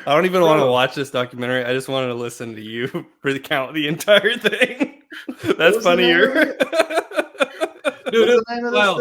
I don't even want to watch this documentary. I just wanted to listen to you recount the entire thing. That's funnier. Dude, wow.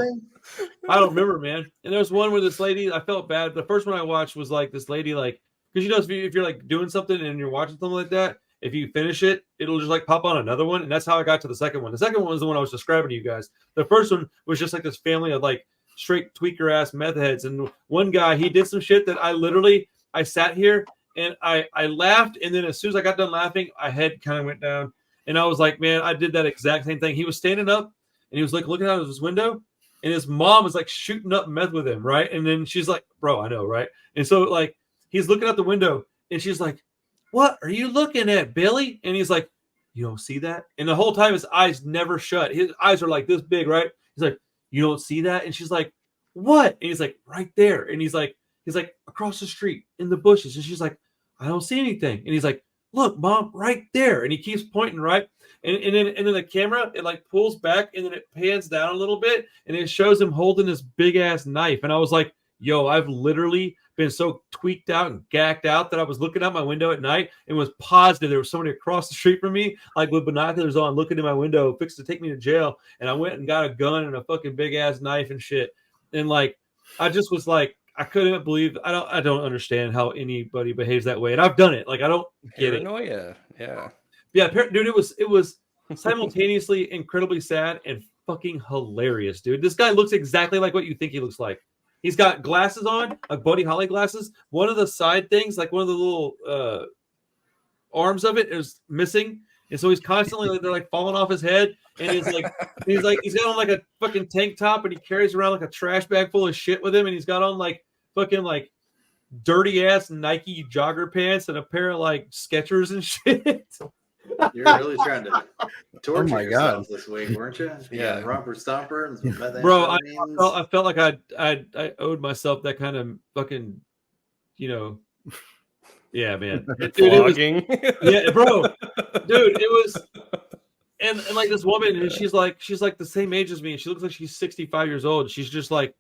I don't remember, man. And there was one where this lady, I felt bad. The first one I watched was like this lady, like, because if you're like doing something and you're watching something like that, if you finish it, it'll just like pop on another one. And that's how I got to the second one. The second one was the one I was describing to you guys. The first one was just like this family of like straight tweaker ass meth heads. And one guy, he did some shit that I sat here and I laughed. And then as soon as I got done laughing, my head kind of went down. And I was like, man, I did that exact same thing. He was standing up and he was like looking out of his window, and his mom was like shooting up meth with him. Right. And then she's like, bro, I know. Right. And so like, he's looking out the window, and she's like, what are you looking at, Billy? And he's like, you don't see that? And the whole time his eyes never shut. His eyes are like this big, right? He's like, you don't see that? And she's like, what? And he's like, right there. And he's like, across the street in the bushes. And she's like, I don't see anything. And he's like, look, Mom, right there. And he keeps pointing, right? And then the camera, it like pulls back and then it pans down a little bit and it shows him holding this big ass knife. And I was like, yo, I've literally been so tweaked out and gacked out that I was looking out my window at night and was positive there was somebody across the street from me, like with binoculars on, looking in my window, fixed to take me to jail. And I went and got a gun and a fucking big ass knife and shit. And like, I just was like, I couldn't believe. I don't understand how anybody behaves that way. And I've done it. Like, I don't get Paranoia. Yeah. Dude, it was simultaneously incredibly sad and fucking hilarious, dude. This guy looks exactly like what you think he looks like. He's got glasses on, like Buddy Holly glasses. One of the side things, like one of the little arms of it, is missing, and so he's constantly like they're like falling off his head. And he's got on like a fucking tank top, and he carries around like a trash bag full of shit with him, and he's got on like fucking like dirty ass Nike jogger pants and a pair of like Skechers and shit. You're really trying to torture my yourself this week, weren't you? Yeah. Romper Stomper. Bro, I felt like I owed myself that kind of fucking, you know, yeah, man. Dude, it was, yeah, bro, dude, it was, and like this woman, and she's like the same age as me, and she looks like she's 65 years old. She's just like,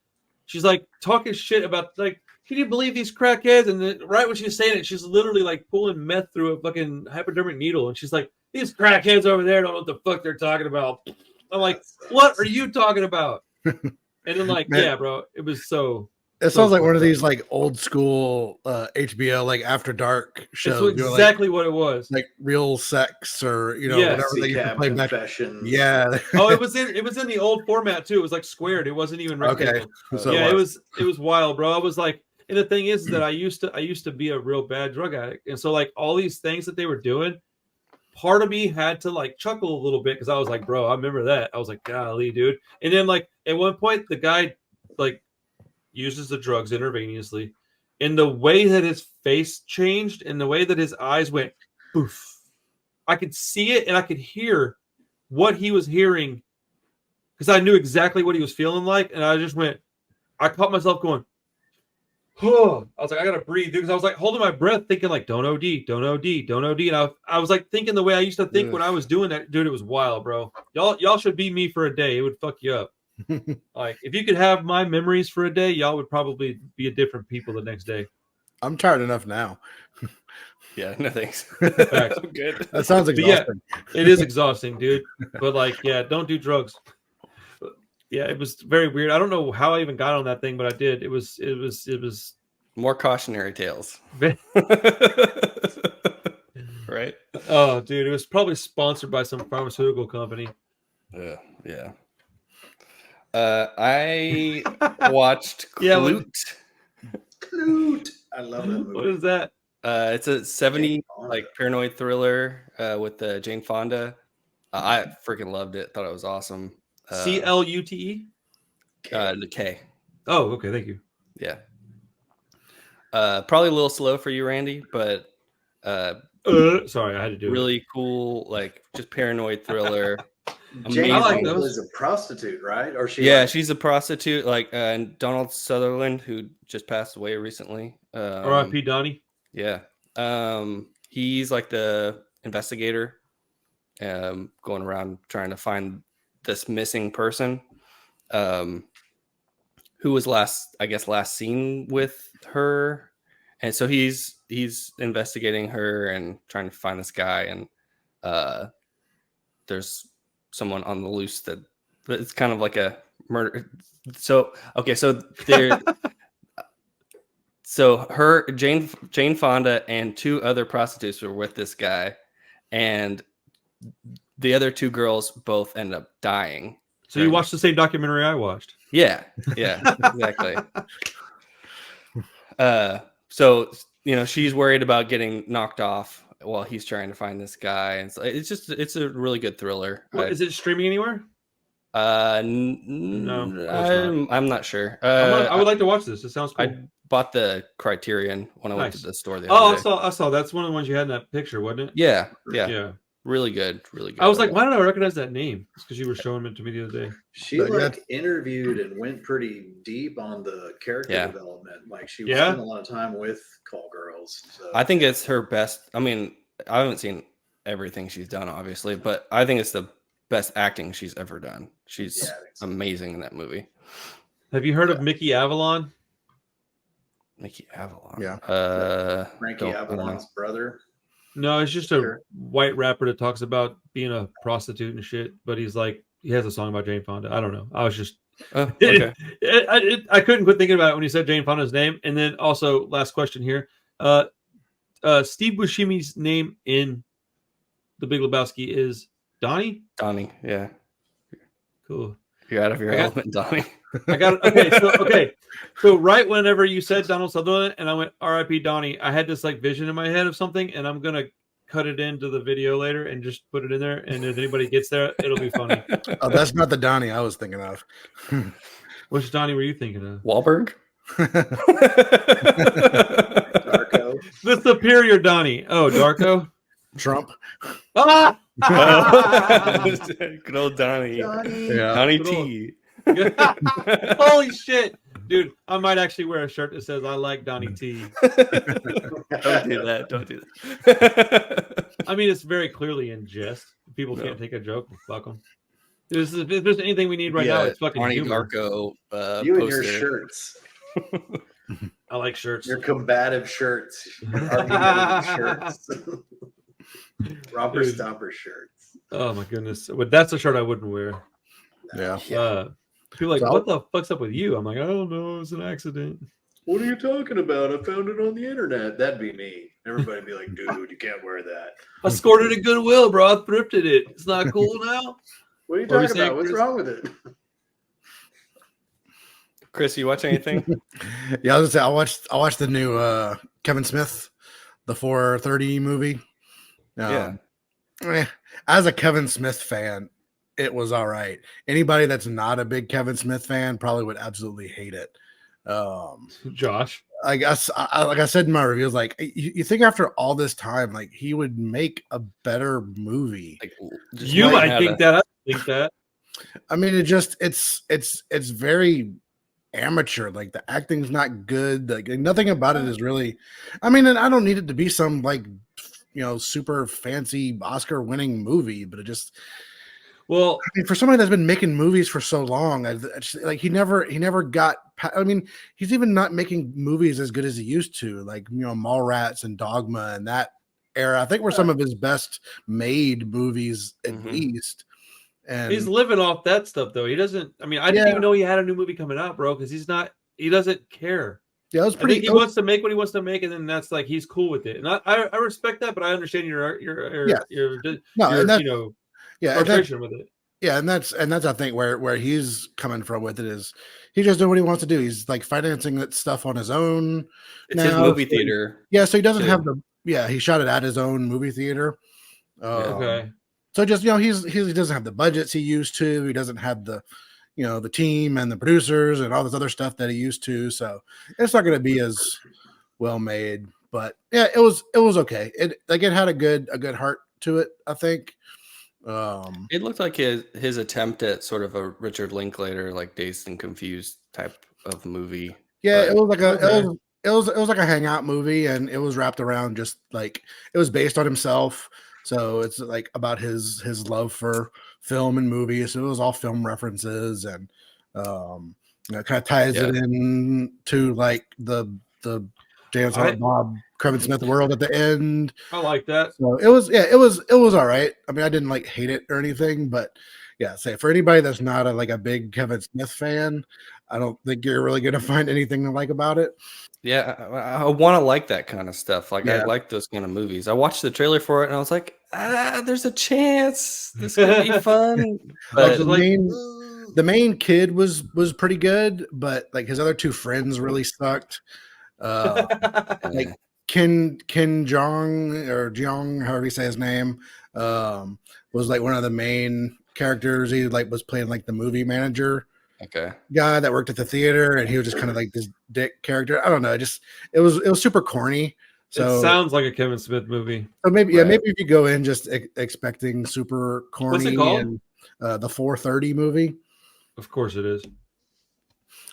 she's like talking shit about like, can you believe these crackheads? And then right when she's saying it, she's literally like pulling meth through a fucking hypodermic needle. And she's like, these crackheads over there don't know what the fuck they're talking about. I'm like, what are you talking about? And then like, Man, yeah, bro, it was so. It sounds like one of these like old school HBO like after dark shows. That's exactly what it was. Like Real Sex or Yes. whatever they used to play back. Confessions. Yeah. Oh, it was in the old format too. It was like squared. It wasn't even rectangle. Okay. So Yeah, it was wild, bro. I was like, and the thing is that I used to be a real bad drug addict, and so like all these things that they were doing, part of me had to like chuckle a little bit because I was like, bro, I remember that. I was like, golly, dude. And then like at one point, the guy like uses the drugs intravenously, and the way that his face changed and the way that his eyes went poof, I could see it and I could hear what he was hearing because I knew exactly what he was feeling like, and I just went. I caught myself going. Oh, I was like, I gotta breathe, dude. Because I was like holding my breath, thinking like, don't OD, don't OD, don't OD. And I was like thinking the way I used to think when I was doing that, dude. It was wild, bro. Y'all should be me for a day. It would fuck you up. Like if you could have my memories for a day, y'all would probably be a different people the next day. I'm tired enough now. Yeah, no thanks. Facts. I'm good. That sounds exhausting. Yeah, it is exhausting, dude. But like, yeah, don't do drugs. Yeah, it was very weird. I don't know how I even got on that thing, but I did. It was More cautionary tales. Right? Oh, dude, it was probably sponsored by some pharmaceutical company. Yeah. I watched Clute. Clute. I love that movie. What is that? It's a 70s like paranoid thriller with Jane Fonda. I freaking loved it. Thought it was awesome. CLUTE? The K. Oh, okay. Thank you. Yeah. Probably a little slow for you, Randy, but sorry, I had to do really cool, like just paranoid thriller. Jane I like Fonda those. was a prostitute, right? Or she? Yeah, like, she's a prostitute. Like and Donald Sutherland, who just passed away recently. R.I.P. Donnie. Yeah. He's like the investigator, going around trying to find this missing person, who was last seen with her, and so he's investigating her and trying to find this guy, and there's someone on the loose that it's kind of like a murder. So there. So her Jane Fonda and two other prostitutes were with this guy, and the other two girls both end up dying. So you watched the same documentary I watched? Yeah, exactly. So she's worried about getting knocked off while he's trying to find this guy, and so it's a really good thriller. Is it streaming anywhere? No, I'm not sure. I would like to watch this. It sounds cool. I bought the Criterion when I went to the store the Oh, other day. I saw. That's one of the ones you had in that picture, wasn't it? Yeah. Yeah. Really good, really good. I was like, why don't I recognize that name? It's because you were showing it to me the other day. She But, yeah. interviewed and went pretty deep on the character Yeah. development. Like she Yeah? spent a lot of time with Call Girls. So. I think it's her best. I mean, I haven't seen everything she's done, obviously, but I think it's the best acting she's ever done. She's Yeah, I think so. amazing in that movie. Have you heard of Mickey Avalon? Mickey Avalon. Yeah. Frankie don't- Avalon's brother. No, it's just a Sure. white rapper that talks about being a prostitute and shit. But he's like, he has a song about Jane Fonda. I don't know. I was just, Oh, okay. I couldn't quit thinking about it when you said Jane Fonda's name. And then also, last question here. Steve Buscemi's name in The Big Lebowski is Donnie. Donnie, yeah. Cool. You're out of your element, Donnie. I got it. Okay. So right whenever you said Donald Sutherland and I went R.I.P. Donnie, I had this like vision in my head of something, and I'm gonna cut it into the video later and just put it in there. And if anybody gets there, it'll be funny. Oh, that's not the Donnie I was thinking of. Which Donnie were you thinking of? Wahlberg? Darko. The superior Donnie. Oh, Darko. Trump. Ah! Good old Donnie. Yeah. Donnie Good old- T. Holy shit, dude! I might actually wear a shirt that says "I like Donnie T." Don't do that. Don't do that. I mean, it's very clearly in jest. People can't take a joke. Fuck them. If there's anything we need right now, it's fucking Arnie humor. Darko. You and your posted it. shirts. I like shirts. Your combative shirts. Your argumentative shirts. Romper Dude. Stomper shirts. Oh my goodness! But that's a shirt I wouldn't wear. Yeah. People are like, So- what the fuck's up with you? I'm like, I don't know. It was an accident. What are you talking about? I found it on the internet. That'd be me. Everybody'd be like, dude, you can't wear that. I scored it at Goodwill, bro. I thrifted it. It's not cool now. What are you What were you talking saying, about? What's Chris? wrong with it? Chris, you watch anything? Yeah, I was gonna say I watched the new Kevin Smith, the 4:30 movie. As a Kevin Smith fan, it was all right. Anybody that's not a big Kevin Smith fan probably would absolutely hate it. Josh. I guess, like I said in my reviews, like you think after all this time, like he would make a better movie. Like, just You learn might how think to- that. I think that. I mean, it's very amateur. Like the acting's not good. Like nothing about it is really. I mean, and I don't need it to be some like super fancy Oscar-winning movie, but it just. Well, I mean, for somebody that's been making movies for so long, like he never got. I mean, he's even not making movies as good as he used to. Like Mallrats and Dogma and that era. I think were some of his best made movies at Mhm. least. And he's living off that stuff, though. He doesn't. I mean, I didn't even know he had a new movie coming out, bro, because he's not. He doesn't care. yeah, it was I pretty. think he wants to make what he wants to make, and then that's like he's cool with it. And I respect that, but I understand your No, and that- yeah, and that- frustration with it. yeah, and that's I think where he's coming from with it is he's just doing what he wants to do. He's like financing that stuff on his own. It's his now, movie so- theater. Yeah, so he doesn't too. have the. Yeah, he shot it at his own movie theater. Okay. So just he doesn't have the budgets he used to. He doesn't have the the team and the producers and all this other stuff that he used to. So it's not going to be as well made. But yeah, it was okay. It had a good heart to it, I think. It looked like his attempt at sort of a Richard Linklater, like Dazed and Confused type of movie. Yeah, But- it was like a Okay. it was like a hangout movie, and it was wrapped around just like it was based on himself. So it's like about his love for film and movies. So it was all film references, and kind of ties it in to like the James Hart Bob Kevin Smith world at the end. I like that. So it was all right. I mean, I didn't like hate it or anything, but yeah, say for anybody that's not a big Kevin Smith fan, I don't think you're really gonna find anything to like about it. Yeah, I want to like that kind of stuff. Like I Yeah. like those kind of movies. I watched the trailer for it and I was like, there's a chance this could be fun. I was But just like, The main kid was pretty good, but like his other two friends really sucked. Like Ken Jeong or Jeong, however you say his name, was like one of the main characters. He like was playing like the movie manager okay. guy that worked at the theater, and he was just kind of like this dick character. I don't know, it was super corny. So it sounds like a Kevin Smith movie. So maybe Right. maybe if you go in just expecting super corny What's it called? and the 430 movie. Of course it is.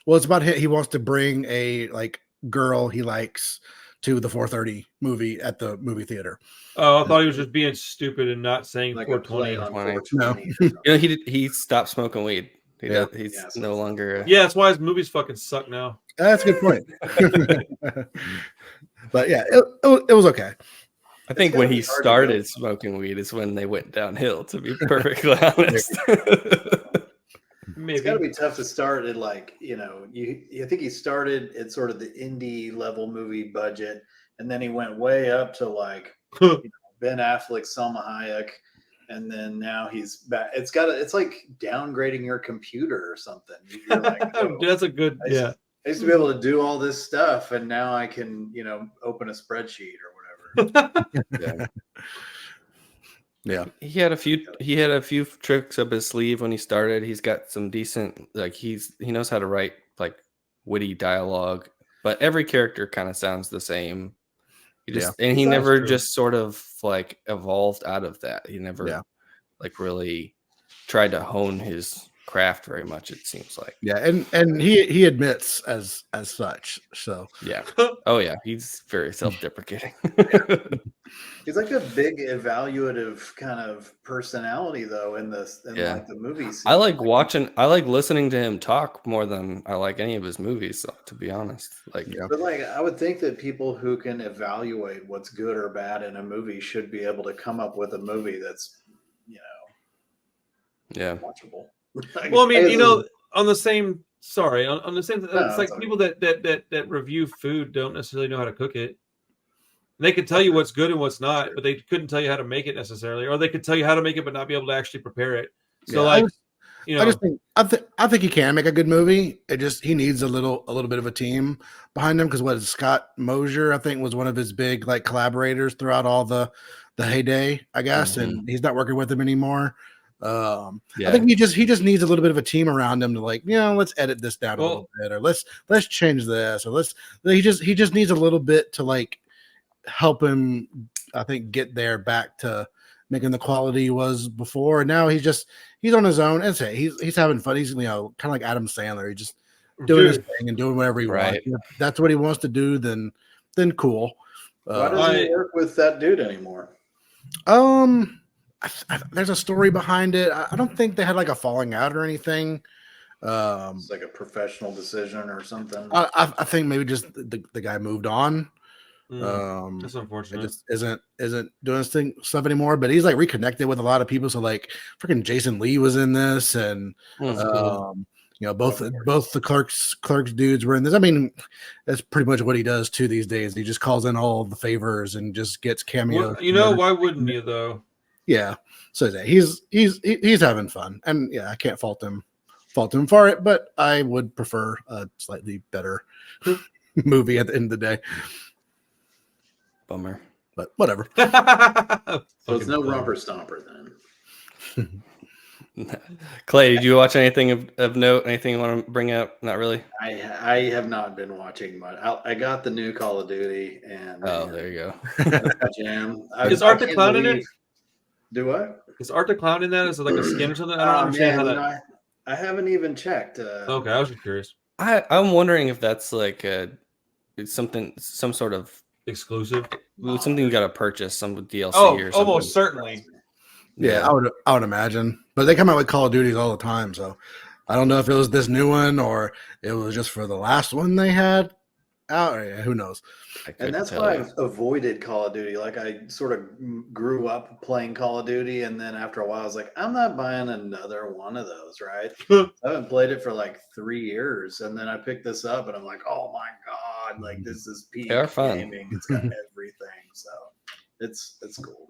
Well, it's about he wants to bring a like girl he likes to the 430 movie at the movie theater. Oh, I thought he was just being stupid and not saying Like a play 420. on 420. 420. He stopped smoking weed. Yeah. He's Yeah, so no it's- longer. Yeah, that's why his movies fucking suck now. That's a good point. But yeah, it was okay. I think gotta when be he hard to started go. smoking weed is when they went downhill. To be perfectly honest. Maybe. It's got to be tough to start at like, I think he started at sort of the indie level movie budget, and then he went way up to like Ben Affleck, Salma Hayek, and then now he's back. It's like downgrading your computer or something. You're like, oh, That's a good, I used to be able to do all this stuff, and now I can, open a spreadsheet or whatever. Yeah. Yeah. He had a few tricks up his sleeve when he started. He's got some decent he knows how to write like witty dialogue, but every character kind of sounds the same. And he That's never true. just sort of like evolved out of that. He never like really tried to hone his craft very much, it seems like. Yeah, and he admits as such. So Yeah. Oh yeah, he's very self-deprecating. He's like a big evaluative kind of personality, though, in like the movies. I like listening to him talk more than I like any of his movies, to be honest. Like, But like, I would think that people who can evaluate what's good or bad in a movie should be able to come up with a movie that's, yeah. watchable. Well, I mean, on the same, on the same, No, it's like it's people that review food don't necessarily know how to cook it. They could tell you what's good and what's not, but they couldn't tell you how to make it necessarily, or they could tell you how to make it but not be able to actually prepare it. So, I think he can make a good movie. He needs a little bit of a team behind him, because Scott Mosier, I think, was one of his big like collaborators throughout all the heyday, I guess, and he's not working with him anymore. I think he just needs a little bit of a team around him to like, let's edit this down a little bit, or let's change this, or he just needs a little bit to like help him, I think, get there back to making the quality he was before. And now he's on his own. And he's having fun. He's kind of like Adam Sandler. He's just doing his thing and doing whatever he wants. If that's what he wants to do, then cool. Why doesn't he work with that dude anymore? There's a story behind it. I don't think they had like a falling out or anything. It's like a professional decision or something. I think maybe just the guy moved on. That's unfortunate. It just isn't doing stuff anymore. But he's like reconnected with a lot of people. So like freaking Jason Lee was in this, and both the clerks dudes were in this. I mean, that's pretty much what he does too these days. He just calls in all the favors and just gets cameos. Well, why wouldn't you though? Yeah. So he's having fun, and yeah, I can't fault him for it. But I would prefer a slightly better movie at the end of the day. Bummer. But whatever. So it's no Romper Stomper then. Clay, did you watch anything of note? Anything you want to bring up? Not really. I have not been watching much. I got the new Call of Duty, and there you go. that's my jam. Is Art the Clown in it? Do what? Is Art the Clown in that? Is it like a skin or something? I don't understand how that. I haven't even checked. Okay, I was just curious. I'm wondering if that's like some sort of Exclusive, something you got to purchase, some DLC or something. Almost certainly. Yeah, I would imagine. But they come out with Call of Duties all the time, so I don't know if it was this new one or it was just for the last one they had out. Or, who knows? And that's why I've avoided Call of Duty. Like I sort of grew up playing Call of Duty, and then after a while, I was like, I'm not buying another one of those. Right? I haven't played it for like 3 years, and then I picked this up, and I'm like, oh my god, like this is peak gaming. It's got everything, so it's cool.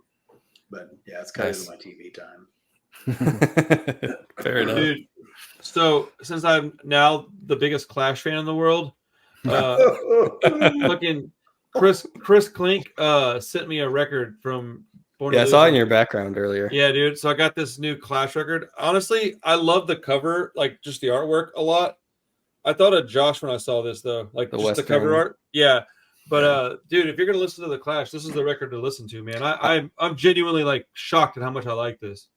But yeah, it's kind of my TV time. Fair enough. Dude, so since I'm now the biggest Clash fan in the world, fucking Chris Klink sent me a record from Born I saw it in your background earlier. Yeah, dude. So I got this new Clash record. Honestly, I love the cover, like just the artwork a lot. I thought of Josh when I saw this though, like just the cover art. Yeah. But dude, if you're gonna listen to the Clash, this is the record to listen to, man. I'm genuinely like shocked at how much I like this.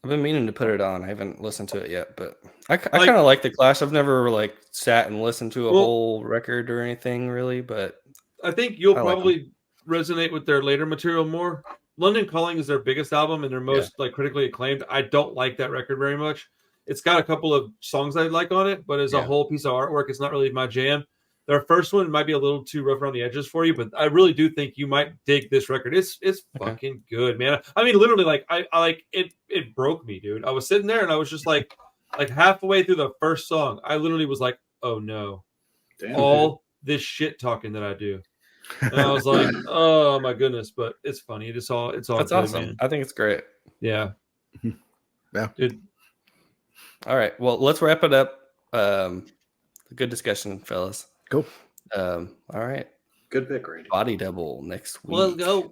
I've been meaning to put it on. I haven't listened to it yet, but I kind of like the Clash. I've never like sat and listened to a whole record or anything really, but I think you'll probably resonate with their later material more. London Calling is their biggest album and their most like critically acclaimed. I don't like that record very much. It's got a couple of songs I like on it, but as a whole piece of artwork, it's not really my jam. Their first one might be a little too rough around the edges for you, but I really do think you might dig this record. It's fucking good, man. I mean, literally, like I like it. It broke me, dude. I was sitting there and I was just like halfway through the first song, I literally was like, "Oh no, all this shit talking that I do." And I was like, "Oh my goodness!" But it's funny. It's all. That's good, awesome. Man. I think it's great. Yeah, dude. All right. Well, let's wrap it up. Good discussion, fellas. Cool. All right. Good pick, Randy. Body Double next week. Let's go.